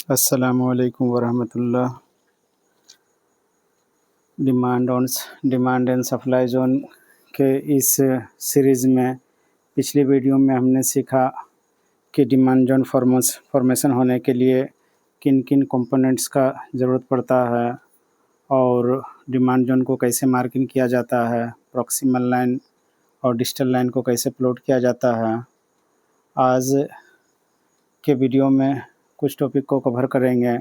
अस्सलामुअलैकुम वरहमतुल्लाह। Demand and supply zone के इस सीरीज़ में पिछली वीडियो में हमने सीखा कि डिमांड जोन फॉर्मेशन होने के लिए किन किन कंपोनेंट्स का ज़रूरत पड़ता है और डिमांड जोन को कैसे मार्किंग किया जाता है, प्रॉक्सिमल लाइन और डिस्टल लाइन को कैसे प्लॉट किया जाता है। आज के वीडियो में कुछ टॉपिक को कवर करेंगे,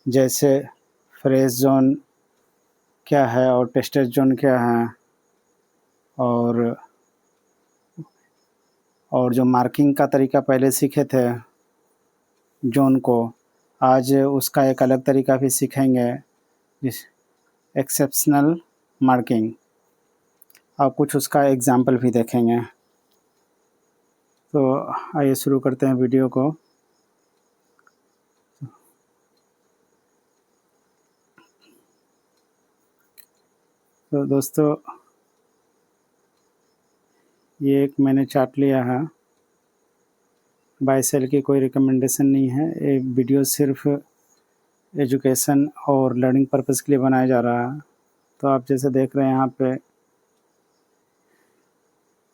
जैसे फ्रेश जोन क्या है और टेस्टेड जोन क्या है, और जो मार्किंग का तरीका पहले सीखे थे जोन को, आज उसका एक अलग तरीका भी सीखेंगे, एक्सेप्शनल मार्किंग, और कुछ उसका एग्जाम्पल भी देखेंगे। तो आइए शुरू करते हैं वीडियो को। तो दोस्तों, ये एक मैंने चार्ट लिया है, बाय सेल की कोई रिकमेंडेशन नहीं है। ये वीडियो सिर्फ एजुकेशन और लर्निंग पर्पज़ के लिए बनाया जा रहा है। तो आप जैसे देख रहे हैं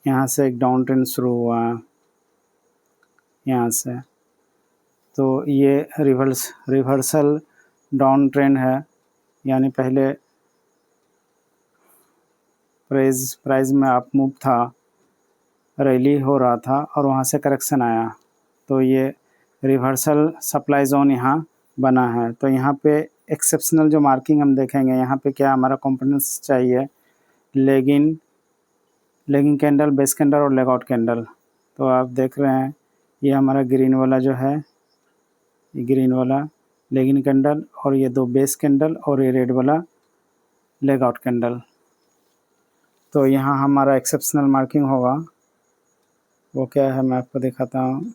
यहाँ से एक डाउन ट्रेंड शुरू हुआ है यहाँ से, तो ये रिवर्सल डाउन ट्रेंड है, यानी पहले प्राइस में अप मूव था, रैली हो रहा था और वहाँ से करेक्शन आया, तो ये रिवर्सल सप्लाई जोन यहाँ बना है। तो यहाँ पे एक्सेप्शनल जो मार्किंग हम देखेंगे, यहाँ पे क्या हमारा कंपोनेंट्स चाहिए, लेगिंग कैंडल, बेस कैंडल और लेगआउट कैंडल। तो आप देख रहे हैं ये हमारा ग्रीन वाला जो है, ये ग्रीन वाला लेगिंग कैंडल, और ये दो बेस कैंडल, और ये रेड वाला लेगआउट कैंडल। तो यहाँ हमारा एक्सेप्शनल मार्किंग होगा, वो क्या है मैं आपको दिखाता हूँ।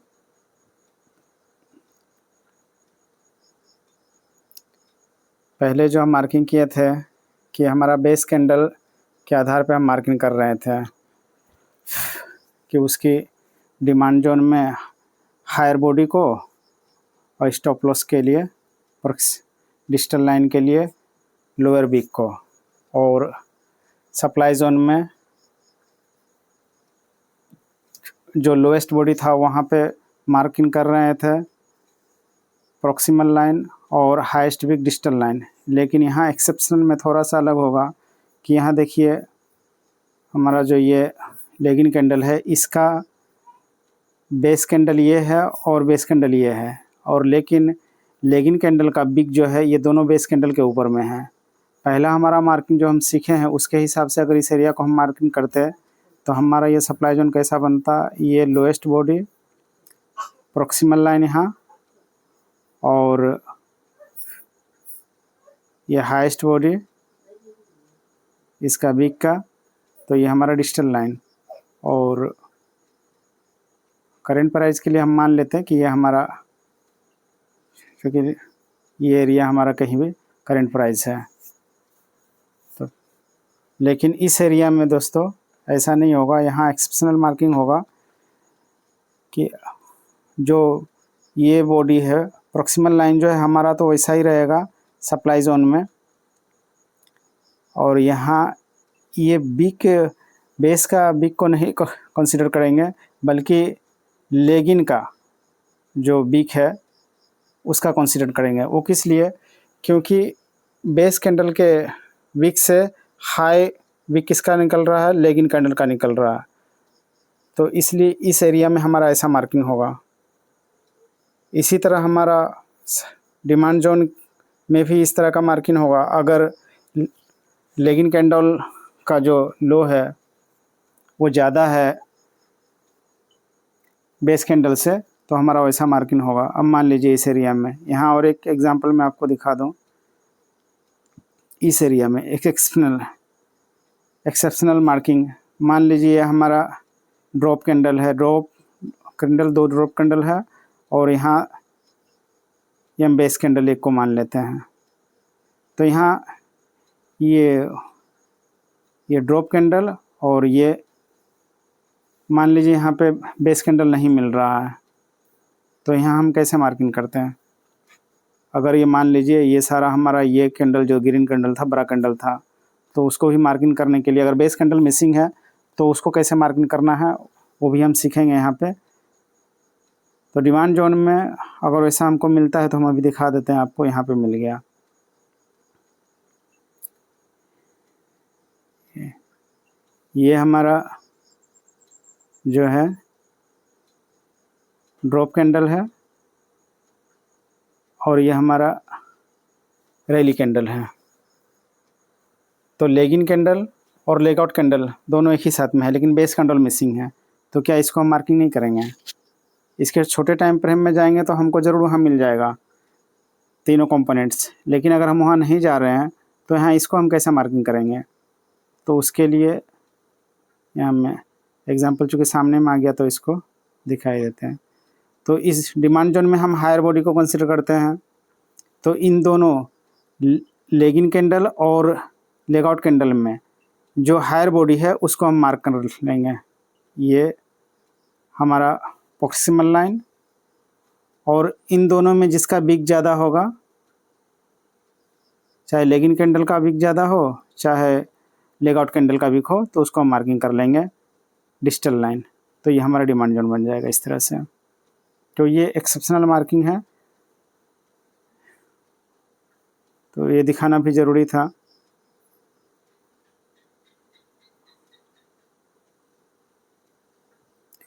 पहले जो हम मार्किंग किए थे कि हमारा बेस कैंडल के आधार पे हम मार्किंग कर रहे थे कि उसकी डिमांड जोन में हायर बॉडी को और स्टॉप लॉस के लिए डिस्टल लाइन के लिए लोअर वीक को, और सप्लाई जोन में जो लोएस्ट बॉडी था वहाँ पे मार्किंग कर रहे थे प्रॉक्सिमल लाइन और हाईएस्ट वीक डिस्टल लाइन। लेकिन यहाँ एक्सेप्शनल में थोड़ा सा अलग होगा कि यहाँ देखिए हमारा जो ये लेगिंग कैंडल है, इसका बेस कैंडल ये है और बेस कैंडल ये है, और लेकिन लेगिंग कैंडल का बिग जो है ये दोनों बेस कैंडल के ऊपर में है। पहला हमारा मार्किंग जो हम सीखे हैं उसके हिसाब से अगर इस एरिया को हम मार्किंग करते तो हमारा ये सप्लाई जोन कैसा बनता, ये लोएस्ट बॉडी प्रॉक्सिमल लाइन यहाँ, और ये हाईएस्ट बॉडी इसका बिग का, तो ये हमारा डिस्टल लाइन। और करंट प्राइस के लिए हम मान लेते हैं कि ये हमारा, क्योंकि ये एरिया हमारा कहीं भी करंट प्राइस है। तो लेकिन इस एरिया में दोस्तों ऐसा नहीं होगा, यहाँ एक्सेप्शनल मार्किंग होगा कि जो ये बॉडी है प्रॉक्सिमल लाइन जो है हमारा तो वैसा ही रहेगा सप्लाई जोन में, और यहाँ ये बिग बेस का बिग को नहीं कंसीडर करेंगे, बल्कि लेगिन का जो बिग है उसका कंसीडर करेंगे। वो किस लिए, क्योंकि बेस कैंडल के विक से हाई विक किसका निकल रहा है, लेगिन कैंडल का निकल रहा है, तो इसलिए इस एरिया में हमारा ऐसा मार्किंग होगा। इसी तरह हमारा डिमांड जोन में भी इस तरह का मार्किंग होगा। अगर लेगिन कैंडल का जो लो है वो ज़्यादा है बेस कैंडल से, तो हमारा वैसा मार्किंग होगा। अब मान लीजिए इस एरिया में, यहाँ और एक एग्जांपल मैं आपको दिखा दूँ, इस एरिया में एक एक्सेप्शनल मार्किंग, मान लीजिए हमारा ड्रॉप कैंडल है, दो ड्रॉप कैंडल है, और यहाँ हम बेस कैंडल एक को मान लेते हैं। तो यहाँ ये ड्रॉप कैंडल, और ये मान लीजिए यहाँ पे बेस कैंडल नहीं मिल रहा है, तो यहाँ हम कैसे मार्किंग करते हैं। अगर ये मान लीजिए ये सारा हमारा ये कैंडल जो ग्रीन कैंडल था, बड़ा कैंडल था, तो उसको भी मार्किंग करने के लिए अगर बेस कैंडल मिसिंग है तो उसको कैसे मार्किंग करना है वो भी हम सीखेंगे यहाँ पे। तो डिमांड जोन में अगर वैसा हमको मिलता है तो हम अभी दिखा देते हैं आपको। यहाँ पे मिल गया, ये हमारा जो है ड्रॉप कैंडल है और ये हमारा रैली कैंडल है। तो लेगिन कैंडल और लेगआउट कैंडल दोनों एक ही साथ में है, लेकिन बेस कैंडल मिसिंग है, तो क्या इसको हम मार्किंग नहीं करेंगे? इसके छोटे टाइम फ्रेम में जाएंगे तो हमको ज़रूर वहाँ मिल जाएगा तीनों कंपोनेंट्स, लेकिन अगर हम वहाँ नहीं जा रहे हैं तो यहाँ इसको हम कैसे मार्किंग करेंगे? तो उसके लिए यहाँ में एग्जांपल चूँकि सामने में आ गया तो इसको दिखाई देते हैं। तो इस डिमांड जोन में हम हायर बॉडी को कंसिडर करते हैं। तो इन दोनों लेगिन कैंडल और लेगआउट कैंडल में जो हायर बॉडी है उसको हम मार्क कर लेंगे। ये हमारा प्रॉक्सिमल लाइन, और इन दोनों में जिसका बिग ज़्यादा होगा, चाहे लेगिन कैंडल का बिग ज़्यादा हो चाहे लेगआउट कैंडल का बिग हो, तो उसको हम मार्किंग कर लेंगे डिजिटल लाइन। तो ये हमारा डिमांड जोन बन जाएगा इस तरह से। तो ये एक्सेप्शनल मार्किंग है, तो ये दिखाना भी ज़रूरी था।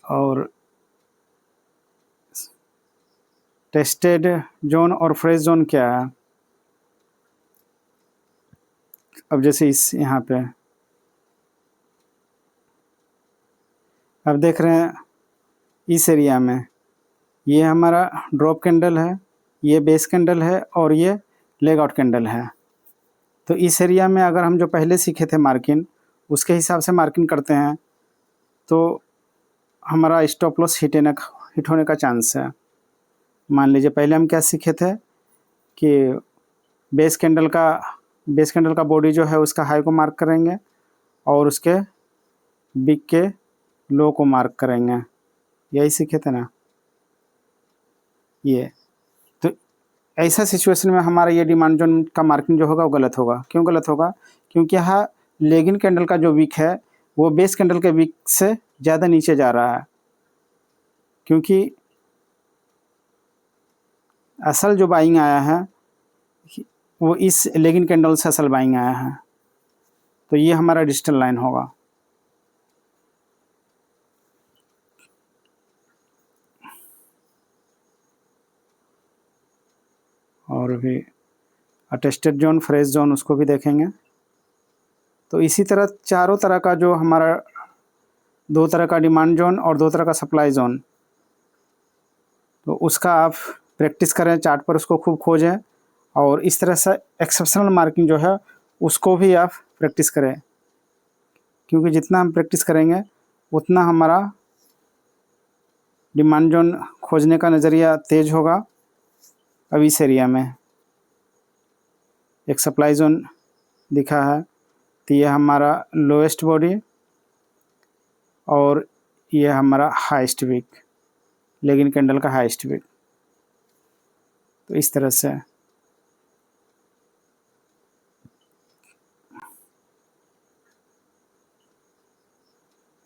और टेस्टेड जोन और फ्रेश जोन क्या है? अब जैसे इस यहाँ पे अब देख रहे हैं इस एरिया में ये हमारा ड्रॉप कैंडल है, ये बेस कैंडल है और ये लेग आउट कैंडल है। तो इस एरिया में अगर हम जो पहले सीखे थे मार्किंग, उसके हिसाब से मार्किंग करते हैं तो हमारा स्टॉप लॉस हिट होने का चांस है। मान लीजिए पहले हम क्या सीखे थे कि बेस कैंडल का बॉडी जो है उसका हाई को मार्क करेंगे और उसके बिग के लो को मार्क करेंगे, यही सीखे थे ना ये। तो ऐसा सिचुएशन में हमारा ये डिमांड जोन का मार्किंग जो होगा वो गलत होगा। क्यों गलत होगा? क्योंकि यहाँ लेगिन कैंडल का जो विक है वो बेस कैंडल के विक से ज़्यादा नीचे जा रहा है, क्योंकि असल जो बाइंग आया है वो इस लेगिन कैंडल से असल बाइंग आया है। तो ये हमारा डिजिटल लाइन होगा। और भी अटेस्टेड जोन, फ्रेश जोन, उसको भी देखेंगे। तो इसी तरह चारों तरह का जो हमारा 2 तरह का डिमांड जोन और 2 तरह का सप्लाई जोन, तो उसका आप प्रैक्टिस करें, चार्ट पर उसको खूब खोजें और इस तरह से एक्सेप्शनल मार्किंग जो है उसको भी आप प्रैक्टिस करें, क्योंकि जितना हम प्रैक्टिस करेंगे उतना हमारा डिमांड जोन खोजने का नज़रिया तेज़ होगा। अब इस एरिया में एक सप्लाई जोन दिखा है, तो ये हमारा लोएस्ट बॉडी और ये हमारा हाईएस्ट विक, लेगिन कैंडल का हाईएस्ट विक। तो इस तरह से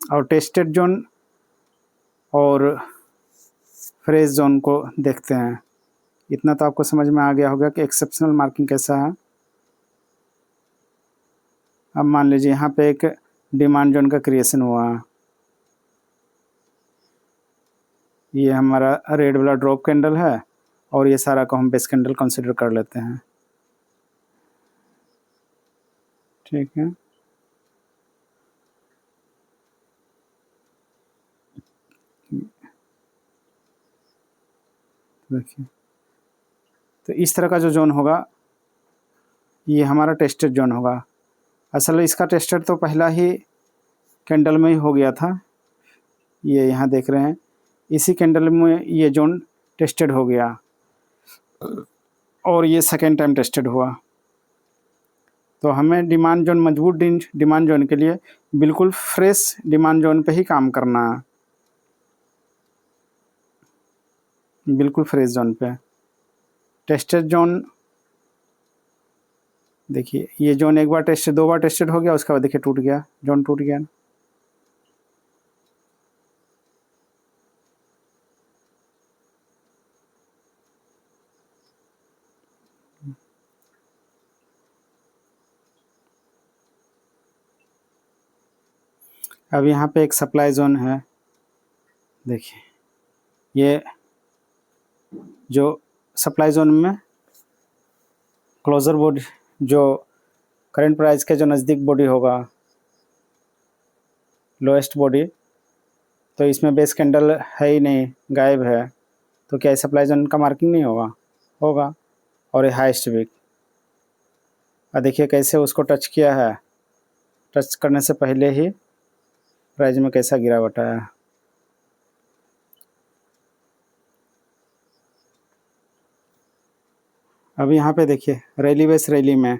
और टेस्टेड जोन और फ्रेश जोन को देखते हैं। इतना तो आपको समझ में आ गया होगा कि एक्सेप्शनल मार्किंग कैसा है। अब मान लीजिए यहाँ पे एक डिमांड जोन का क्रिएशन हुआ, ये हमारा रेड वाला ड्रॉप कैंडल है और ये सारा को हम बेस कैंडल कंसिडर कर लेते हैं, ठीक है। देखिए, तो इस तरह का जो जोन होगा ये हमारा टेस्टेड जोन होगा। असल में इसका टेस्टेड तो पहला ही कैंडल में ही हो गया था, ये यहाँ देख रहे हैं इसी कैंडल में ये जोन टेस्टेड हो गया और ये सेकेंड टाइम टेस्टेड हुआ। तो हमें डिमांड जोन, मजबूत डिमांड जोन के लिए बिल्कुल फ्रेश डिमांड जोन पे ही काम करना है, बिल्कुल फ्रेश जोन पे। टेस्टेड जोन, देखिए ये जोन एक बार टेस्टेड, 2 बार टेस्टेड हो गया, उसके बाद देखिए टूट गया, जोन टूट गया। अब यहाँ पे एक सप्लाई जोन है, देखिए ये जो सप्लाई जोन में क्लोजर बॉडी, जो करंट प्राइस के जो नज़दीक बॉडी होगा, लोएस्ट बॉडी, तो इसमें बेस कैंडल है ही नहीं, गायब है, तो क्या सप्लाई जोन का मार्किंग नहीं होगा? होगा। और ये हाईएस्ट वीक, और देखिए कैसे उसको टच किया है, टच करने से पहले ही प्राइस में कैसा गिरावट आया। अब यहाँ पे देखिए रैली बेस रैली में,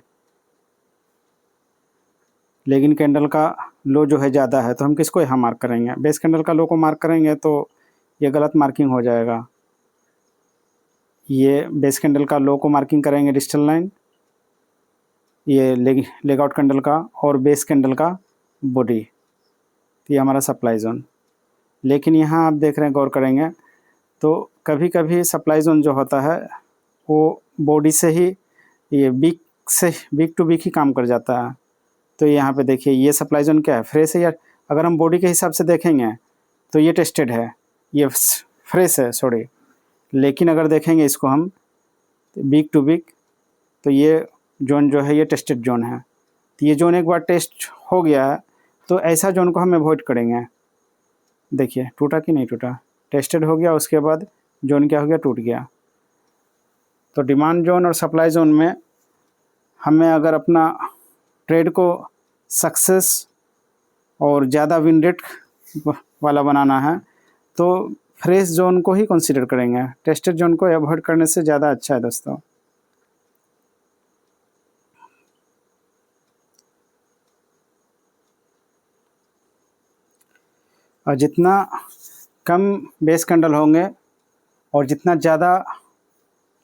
लेकिन कैंडल का लो जो है ज़्यादा है, तो हम किसको यहाँ मार्क करेंगे? बेस कैंडल का लो को मार्क करेंगे तो ये गलत मार्किंग हो जाएगा। ये बेस कैंडल का लो को मार्किंग करेंगे डिजिटल लाइन, ये लेग आउट कैंडल का, और बेस कैंडल का बॉडी, तो ये हमारा सप्लाई जोन। लेकिन यहाँ आप देख रहे हैं, गौर करेंगे तो कभी कभी सप्लाई जोन जो होता है वो बॉडी से ही, ये वीक टू वीक ही काम कर जाता है। तो यहाँ पे देखिए ये सप्लाई जोन क्या है, फ्रेश है यार। अगर हम बॉडी के हिसाब से देखेंगे तो ये टेस्टेड है, ये फ्रेश है, सॉरी। लेकिन अगर देखेंगे इसको हम वीक टू वीक, तो ये जोन जो है ये टेस्टेड जोन है। तो ये जोन एक बार टेस्ट हो गया है, तो ऐसा जोन को हम अवॉइड करेंगे। देखिए टूटा कि नहीं टूटा, टेस्टेड हो गया, उसके बाद जोन क्या हो गया, टूट गया। तो डिमांड जोन और सप्लाई जोन में हमें अगर अपना ट्रेड को सक्सेस और ज़्यादा विन रेट वाला बनाना है तो फ्रेश जोन को ही कंसीडर करेंगे, टेस्टेड जोन को अवॉइड करने से ज़्यादा अच्छा है दोस्तों। और जितना कम बेस कैंडल होंगे और जितना ज़्यादा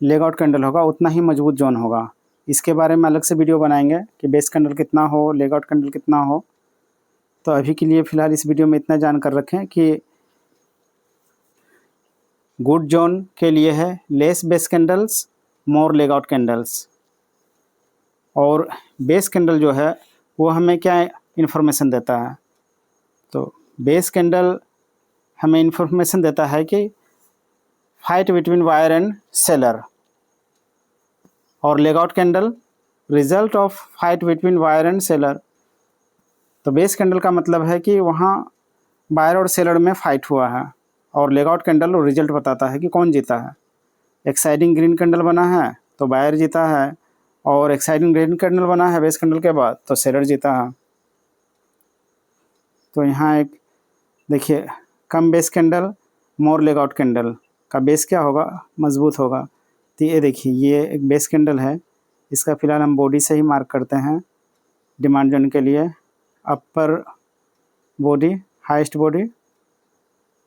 लेग आउट कैंडल होगा, उतना ही मजबूत जोन होगा। इसके बारे में अलग से वीडियो बनाएंगे कि बेस कैंडल कितना हो, लेग आउट कैंडल कितना हो। तो अभी के लिए फ़िलहाल इस वीडियो में इतना जानकर रखें कि गुड जोन के लिए है लेस बेस कैंडल्स, मोर लेग आउट कैंडल्स। और बेस कैंडल जो है वो हमें क्या इन्फॉर्मेशन देता है? तो बेस कैंडल हमें इन्फॉर्मेशन देता है कि fight between buyer and seller, और leg out candle result of fight between buyer and seller. तो बेस कैंडल का मतलब है कि वहाँ बायर और सेलर में फाइट हुआ है, और लेग आउट कैंडल रिजल्ट बताता है कि कौन जीता है। एक्साइटिंग ग्रीन कैंडल बना है तो बायर जीता है, और एक्साइटिंग ग्रीन कैंडल बना है बेस कैंडल के बाद तो सेलर जीता है। तो यहाँ एक देखिए, कम बेस कैंडल मोर लेग आउट कैंडल का बेस क्या होगा, मजबूत होगा। तो ये देखिए ये एक बेस कैंडल है, इसका फ़िलहाल हम बॉडी से ही मार्क करते हैं डिमांड जोन के लिए। अपर बॉडी, हाईएस्ट बॉडी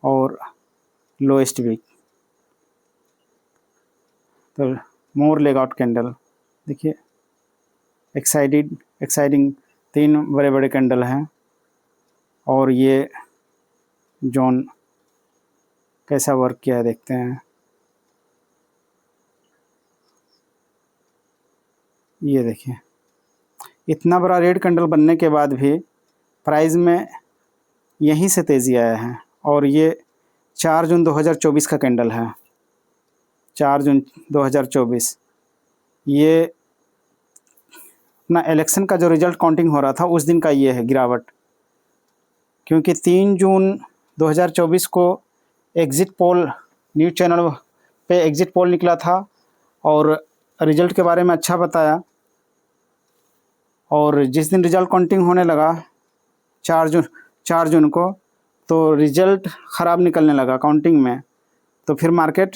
और लोएस्ट वीक। तो मोर लेग आउट कैंडल देखिए, एक्साइटिंग 3 बड़े बड़े कैंडल हैं, और ये जोन कैसा वर्क किया है देखते हैं। ये देखिए इतना बड़ा रेड कैंडल बनने के बाद भी प्राइस में यहीं से तेज़ी आया है, और ये 4 जून 2024 का कैंडल है, 4 जून 2024। ये अपना इलेक्शन का जो रिज़ल्ट काउंटिंग हो रहा था उस दिन का ये है गिरावट, क्योंकि 3 जून 2024 को एग्ज़िट पोल न्यूज़ चैनल पे एग्ज़िट पोल निकला था और रिज़ल्ट के बारे में अच्छा बताया। और जिस दिन रिज़ल्ट काउंटिंग होने लगा 4 जून को, तो रिज़ल्ट ख़राब निकलने लगा काउंटिंग में, तो फिर मार्केट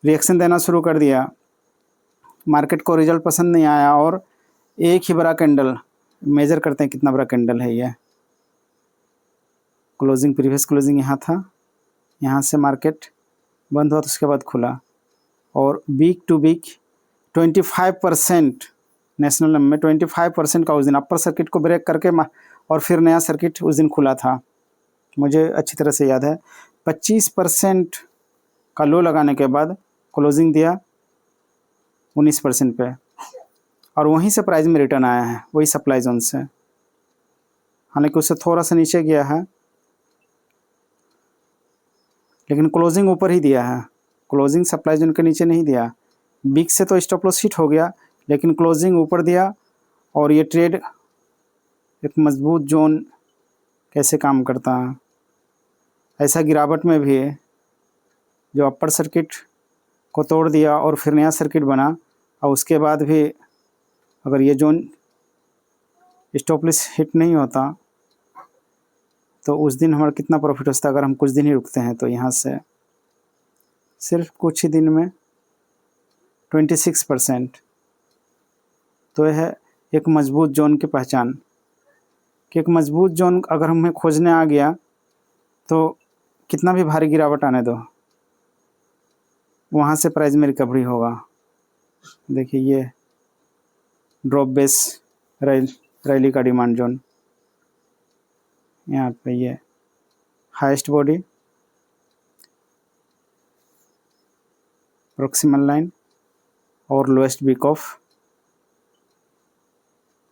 रिएक्शन देना शुरू कर दिया। मार्केट को रिज़ल्ट पसंद नहीं आया, और एक ही बड़ा कैंडल, मेज़र करते हैं कितना बड़ा कैंडल है ये। क्लोजिंग, प्रीवियस क्लोजिंग यहाँ था, यहाँ से मार्केट बंद हुआ तो उसके बाद खुला, और वीक टू वीक 25% नेशनल में 25% का उस दिन अपर सर्किट को ब्रेक करके और फिर नया सर्किट उस दिन खुला था, मुझे अच्छी तरह से याद है। 25% का लो लगाने के बाद क्लोजिंग दिया 19% पे, और वहीं से प्राइस में रिटर्न आया है, वही सप्लाई जोन से। हालांकि उससे थोड़ा सा नीचे गया है, लेकिन क्लोजिंग ऊपर ही दिया है, क्लोजिंग सप्लाई जोन के नीचे नहीं दिया। बिग से तो स्टॉप लॉस हिट हो गया, लेकिन क्लोजिंग ऊपर दिया। और ये ट्रेड एक मजबूत जोन कैसे काम करता है, ऐसा गिरावट में भी जो अपर सर्किट को तोड़ दिया और फिर नया सर्किट बना, और उसके बाद भी अगर ये जोन स्टॉप लॉस हिट नहीं होता तो उस दिन हमारा कितना प्रॉफिट होता, अगर हम कुछ दिन ही रुकते हैं तो यहाँ से सिर्फ कुछ ही दिन में 26%। तो यह है एक मजबूत जोन की पहचान, कि एक मजबूत जोन अगर हमें खोजने आ गया तो कितना भी भारी गिरावट आने दो, वहाँ से प्राइस में रिकवरी होगा। देखिए ये ड्रॉप बेस रैली का डिमांड जोन, यहाँ पे ये हाईएस्ट बॉडी, प्रॉक्सिमल लाइन और लोएस्ट वीक ऑफ,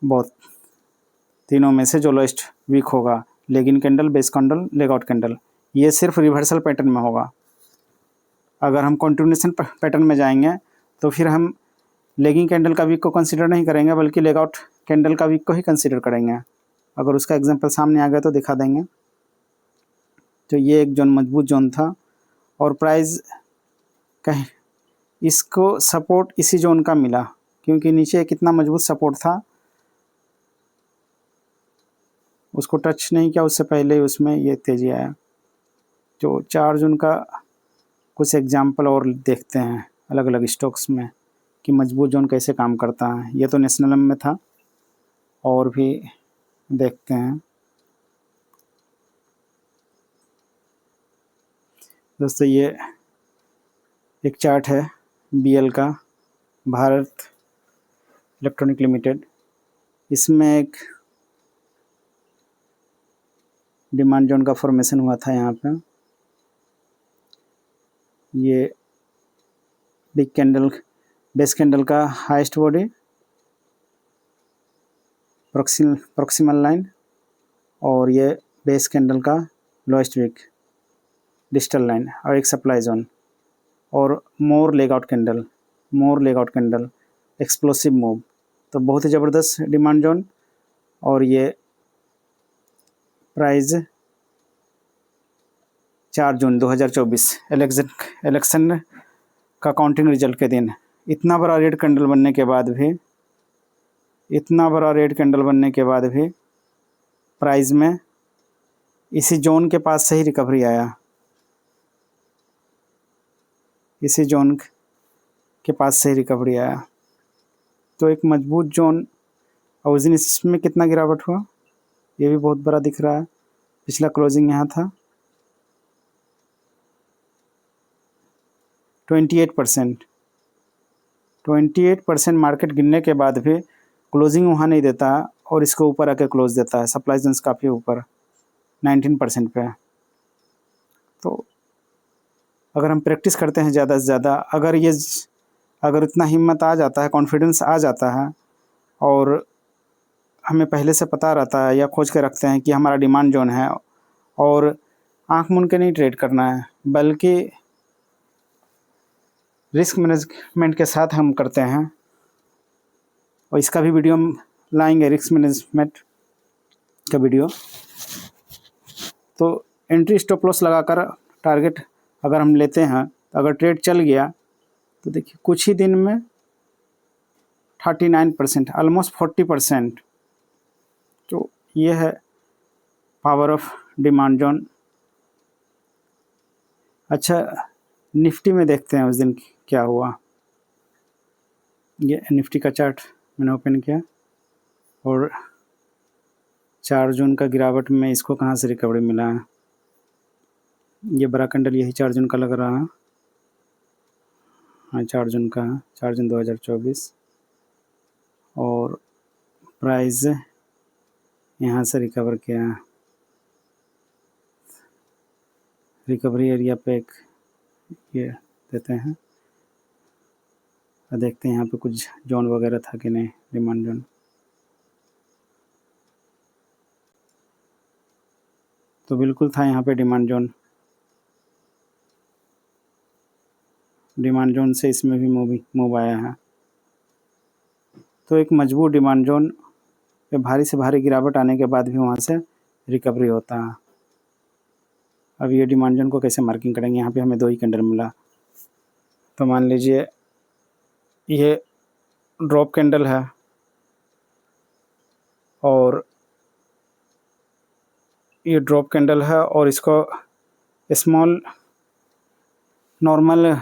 बहुत तीनों में से जो लोएस्ट वीक होगा, leg in candle, base candle, leg out candle, ये सिर्फ रिवर्सल पैटर्न में होगा। अगर हम कंटिन्यूएशन पैटर्न में जाएंगे तो फिर हम लेगिंग कैंडल का वीक को कंसीडर नहीं करेंगे, बल्कि लेगआउट कैंडल का वीक को ही कंसीडर करेंगे। अगर उसका एग्जांपल सामने आ गया तो दिखा देंगे। तो ये एक जोन मजबूत जोन था, और प्राइस कहीं इसको सपोर्ट इसी जोन का मिला, क्योंकि नीचे कितना मजबूत सपोर्ट था, उसको टच नहीं किया, उससे पहले ही उसमें ये तेज़ी आया। तो 4 जून का कुछ एग्जांपल और देखते हैं अलग अलग स्टॉक्स में कि मजबूत जोन कैसे काम करता है। ये तो नेशनल में था, और भी देखते हैं। दोस्तों ये एक चार्ट है बीएल का, भारत इलेक्ट्रॉनिक लिमिटेड। इसमें एक डिमांड जोन का फॉर्मेशन हुआ था। यहाँ पे ये बिग कैंडल, बेस कैंडल का हाईएस्ट बॉडी, प्रॉक्सिमल लाइन, और ये बेस कैंडल का लोएस्ट वीक डिजिटल लाइन, और एक सप्लाई जोन, और मोर लेगआउट कैंडल, एक्सप्लोसिव मूव। तो बहुत ही ज़बरदस्त डिमांड जोन। और ये प्राइस 4 जून 2024 इलेक्शन का काउंटिंग रिजल्ट के दिन इतना बड़ा रेड कैंडल बनने के बाद भी प्राइस में इसी जोन के पास से ही रिकवरी आया, इसी जोन के पास से ही रिकवरी आया। तो एक मजबूत जोन। और उस दिन इसमें कितना गिरावट हुआ, ये भी बहुत बड़ा दिख रहा है। पिछला क्लोजिंग यहाँ था 28%। मार्केट गिरने के बाद भी क्लोजिंग वहाँ नहीं देता, और इसको ऊपर आके क्लोज देता है। सप्लाई जोन्स काफ़ी ऊपर 19% पे। तो अगर हम प्रैक्टिस करते हैं ज़्यादा से ज़्यादा, अगर इतना हिम्मत आ जाता है, कॉन्फिडेंस आ जाता है, और हमें पहले से पता रहता है या खोज के रखते हैं कि हमारा डिमांड जोन है, और आँख मूंद के नहीं ट्रेड करना है, बल्कि रिस्क मैनेजमेंट के साथ हम करते हैं। और इसका भी वीडियो हम लाएंगे, रिस्क मैनेजमेंट का वीडियो। तो एंट्री स्टॉप लॉस लगाकर टारगेट अगर हम लेते हैं, अगर ट्रेड चल गया तो देखिए कुछ ही दिन में 39%, ऑलमोस्ट 40%। तो ये है पावर ऑफ डिमांड जोन। अच्छा, निफ्टी में देखते हैं उस दिन क्या हुआ। ये निफ्टी का चार्ट मैंने ओपन किया, और 4 जून का गिरावट में इसको कहाँ से रिकवरी मिला है। ये बड़ा कैंडल यही 4 जून का लग रहा है। हाँ 4 जून का है, 4 जून 2024। और प्राइस यहाँ से रिकवर किया है। रिकवरी एरिया पे एक ये देते हैं और देखते हैं यहाँ पे कुछ जोन वगैरह था कि नहीं, डिमांड जोन। तो बिल्कुल था यहाँ पे डिमांड जोन। डिमांड जोन से इसमें भी मूव आया है। तो एक मजबूत डिमांड जोन पे भारी से भारी गिरावट आने के बाद भी वहाँ से रिकवरी होता है। अब ये डिमांड जोन को कैसे मार्किंग करेंगे, यहाँ पे हमें 2 ही कैंडल मिला। तो मान लीजिए ये ड्रॉप कैंडल है और ये ड्रॉप कैंडल है और इसको स्मॉल नॉर्मल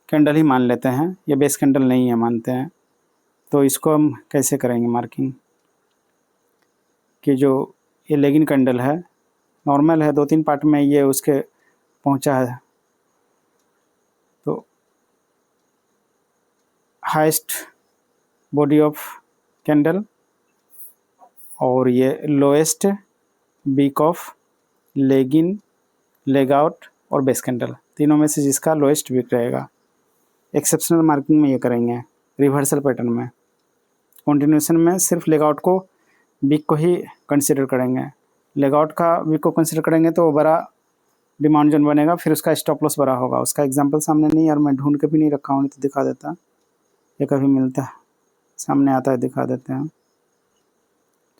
कैंडल ही मान लेते हैं, ये बेस कैंडल नहीं है मानते हैं। तो इसको हम कैसे करेंगे मार्किंग कि जो ये लेगिंग कैंडल है, नॉर्मल है, 2-3 पार्ट में ये उसके पहुंचा है। तो हाईएस्ट बॉडी ऑफ कैंडल और ये lowest wick of leg in, leg out और बेस कैंडल, तीनों में से जिसका लोएस्ट वीक रहेगा। एक्सेप्शनल मार्किंग में ये करेंगे, रिवर्सल पैटर्न में। कंटिन्यूएशन में सिर्फ लेग आउट को वीक को ही कंसिडर करेंगे। लेग आउट का वीक को कंसिडर करेंगे तो बड़ा डिमांड जोन बनेगा, फिर उसका स्टॉप लॉस बड़ा होगा। उसका एग्जांपल सामने नहीं, और मैं ढूंढ के भी नहीं रखा हूँ, तो दिखा देता, ये कभी मिलता है सामने आता है दिखा देते हैं।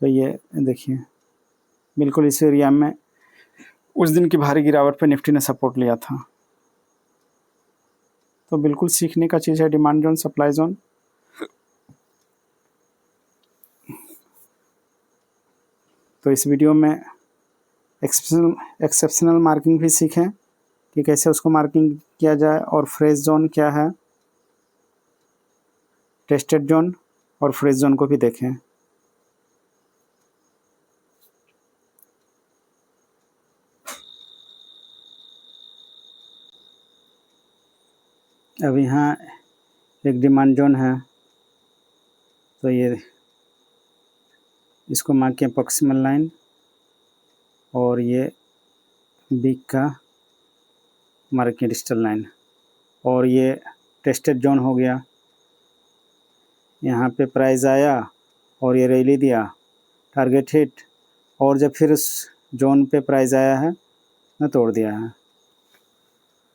तो ये देखिए बिल्कुल इस एरिया में उस दिन की भारी गिरावट पे निफ्टी ने सपोर्ट लिया था। तो बिल्कुल सीखने का चीज़ है डिमांड जोन, सप्लाई जोन। तो इस वीडियो में एक्सेप्शनल मार्किंग भी सीखें कि कैसे उसको मार्किंग किया जाए, और फ्रेश जोन क्या है, टेस्टेड जोन और फ्रेश जोन को भी देखें। अब यहाँ एक डिमांड जोन है, तो ये इसको मार्क किया प्रॉक्सिमल लाइन, और ये वीक का मार्क किया डिजिटल लाइन, और ये टेस्टेड जोन हो गया। यहाँ पे प्राइस आया और ये रैली दिया, टारगेट हिट, और जब फिर उस जोन पे प्राइस आया है ना तोड़ दिया है।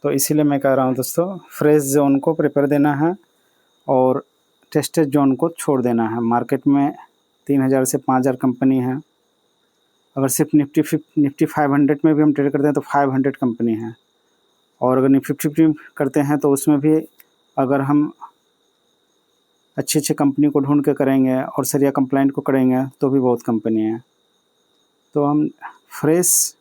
तो इसीलिए मैं कह रहा हूँ दोस्तों, फ्रेश जोन को प्रेफर देना है और टेस्टेड जोन को छोड़ देना है। मार्केट में 3000 से 5000 कंपनी है। अगर सिर्फ निफ्टी 500 में भी हम ट्रेड करते हैं तो 500 कंपनी है, और अगर निफ्टी 50 करते हैं तो उसमें भी अगर हम अच्छी अच्छी कंपनी को ढूंढ के करेंगे और सरिया कंप्लाइंट को करेंगे तो भी बहुत कंपनी है। तो हम फ्रेश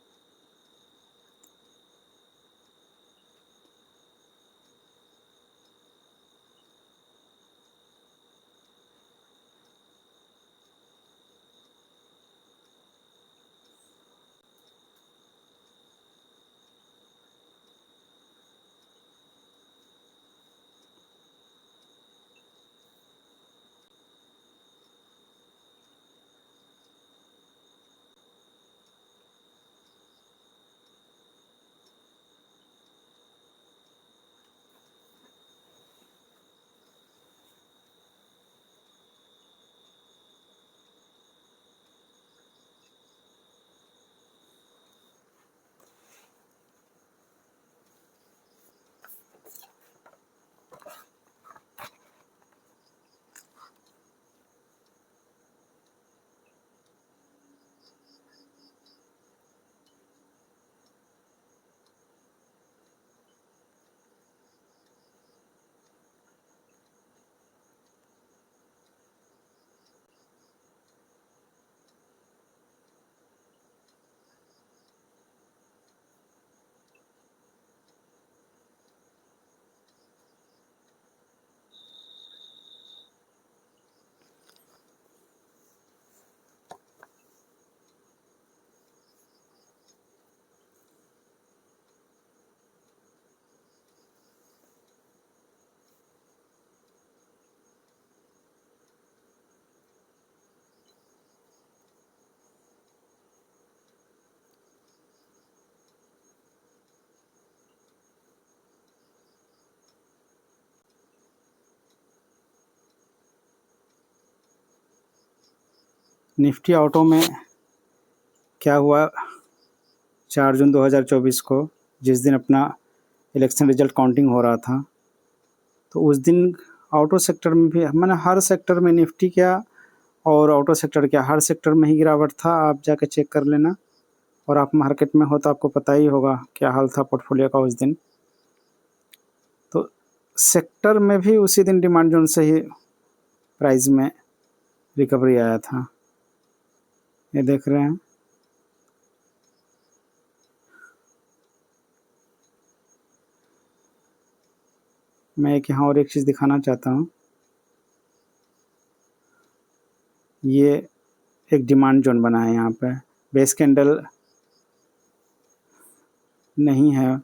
निफ्टी ऑटो में क्या हुआ 4 जून 2024 को, जिस दिन अपना इलेक्शन रिजल्ट काउंटिंग हो रहा था, तो उस दिन ऑटो सेक्टर में भी, मैंने हर सेक्टर में, निफ्टी क्या और ऑटो सेक्टर क्या, हर सेक्टर में ही गिरावट था। आप जाके चेक कर लेना, और आप मार्केट में हो तो आपको पता ही होगा क्या हाल था पोर्टफोलियो का उस दिन। तो सेक्टर में भी उसी दिन डिमांड जोन से ही प्राइस में रिकवरी आया था, ये देख रहे हैं। मैं यहाँ और एक चीज़ दिखाना चाहता हूँ, ये एक डिमांड जोन बना है यहाँ पे, बेस कैंडल नहीं है,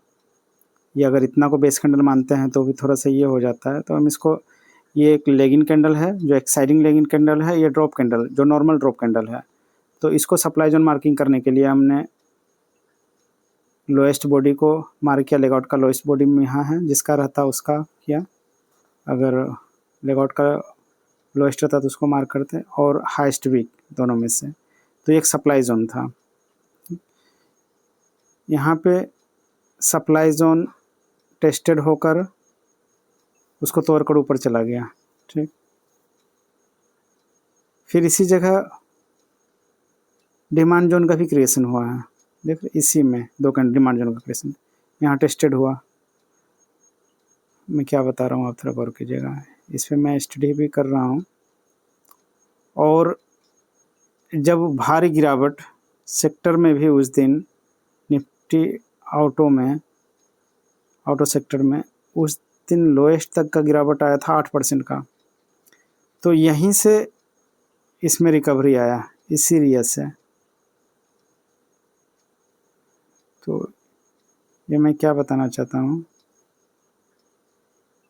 ये अगर इतना को बेस कैंडल मानते हैं तो भी थोड़ा सा ये हो जाता है, तो हम इसको, ये एक लेगिंग कैंडल है जो एक्साइडिंग लेगिंग कैंडल है, ये ड्रॉप कैंडल जो नॉर्मल ड्रॉप कैंडल है। तो इसको सप्लाई जोन मार्किंग करने के लिए हमने लोएस्ट बॉडी को मार्क किया, लेगआउट का लोएस्ट बॉडी में यहाँ है, जिसका रहता उसका किया, अगर लेगआउट का लोएस्ट रहता तो उसको मार्क करते, और हाईएस्ट वीक दोनों में से। तो एक सप्लाई जोन था, यहाँ पे सप्लाई जोन टेस्टेड होकर उसको तोड़कर ऊपर चला गया, ठीक। फिर इसी जगह डिमांड जोन का भी क्रिएशन हुआ है, देख इसी में 2 कैंडल डिमांड जोन का क्रिएशन यहाँ टेस्टेड हुआ। मैं क्या बता रहा हूँ, आप थोड़ा गौर कीजिएगा, इस पर मैं स्टडी भी कर रहा हूँ। और जब भारी गिरावट सेक्टर में भी उस दिन निफ्टी ऑटो में, ऑटो सेक्टर में उस दिन लोएस्ट तक का गिरावट आया था 8% का, तो यहीं से इसमें रिकवरी आया इसी रिया से। तो ये मैं क्या बताना चाहता हूँ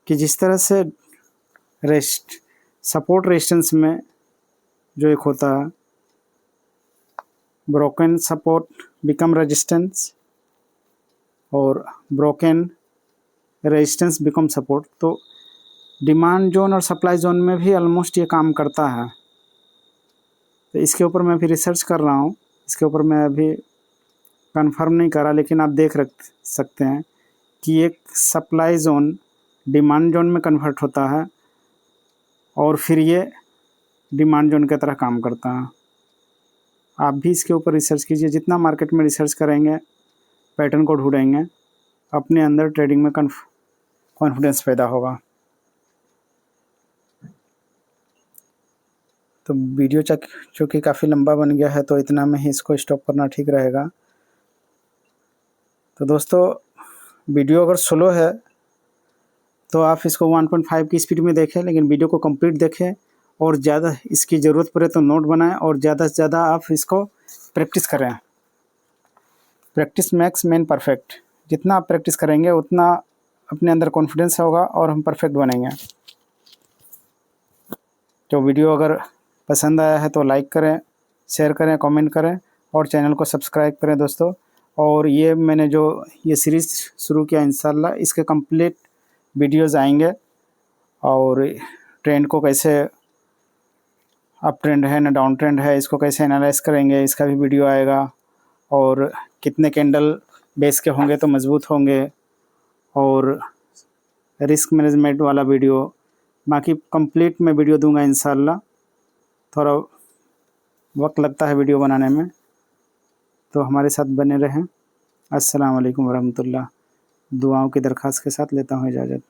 कि जिस तरह से सपोर्ट रेजिस्टेंस में जो एक होता है, ब्रोकन सपोर्ट बिकम रेजिस्टेंस और ब्रोकन रेजिस्टेंस बिकम सपोर्ट, तो डिमांड जोन और सप्लाई जोन में भी ऑलमोस्ट ये काम करता है। तो इसके ऊपर मैं अभी रिसर्च कर रहा हूँ, इसके ऊपर मैं अभी कंफर्म नहीं करा, लेकिन आप देख सकते हैं कि एक सप्लाई जोन डिमांड जोन में कन्वर्ट होता है और फिर ये डिमांड जोन की तरह काम करता है। आप भी इसके ऊपर रिसर्च कीजिए, जितना मार्केट में रिसर्च करेंगे, पैटर्न को ढूंढेंगे, अपने अंदर ट्रेडिंग में कॉन्फिडेंस पैदा होगा। तो वीडियो चूँकि काफ़ी लंबा बन गया है, तो इतना में ही इसको स्टॉप करना ठीक रहेगा। तो दोस्तों, वीडियो अगर स्लो है तो आप इसको 1.5 की स्पीड में देखें, लेकिन वीडियो को कंप्लीट देखें, और ज़्यादा इसकी ज़रूरत पड़े तो नोट बनाएं, और ज़्यादा से ज़्यादा आप इसको प्रैक्टिस करें। प्रैक्टिस मैक्स मैन परफेक्ट, जितना आप प्रैक्टिस करेंगे उतना अपने अंदर कॉन्फिडेंस होगा और हम परफेक्ट बनेंगे। तो वीडियो अगर पसंद आया है तो लाइक करें, शेयर करें, कमेंट करें, और चैनल को सब्सक्राइब करें दोस्तों। और ये मैंने जो ये सीरीज़ शुरू किया, इंशाल्लाह इसके कंप्लीट वीडियोज़ आएंगे, और ट्रेंड को कैसे, अप ट्रेंड है ना डाउन ट्रेंड है, इसको कैसे एनालाइज करेंगे, इसका भी वीडियो आएगा। और कितने कैंडल बेस के होंगे तो मज़बूत होंगे, और रिस्क मैनेजमेंट वाला वीडियो, बाकी कंप्लीट मैं वीडियो दूंगा इंशाल्लाह। थोड़ा वक्त लगता है वीडियो बनाने में, तो हमारे साथ बने रहें। अस्सलाम वालेकुम वरहमतुल्लाह। दुआओं की दरख्वास्त के साथ लेता हूँ इजाज़त।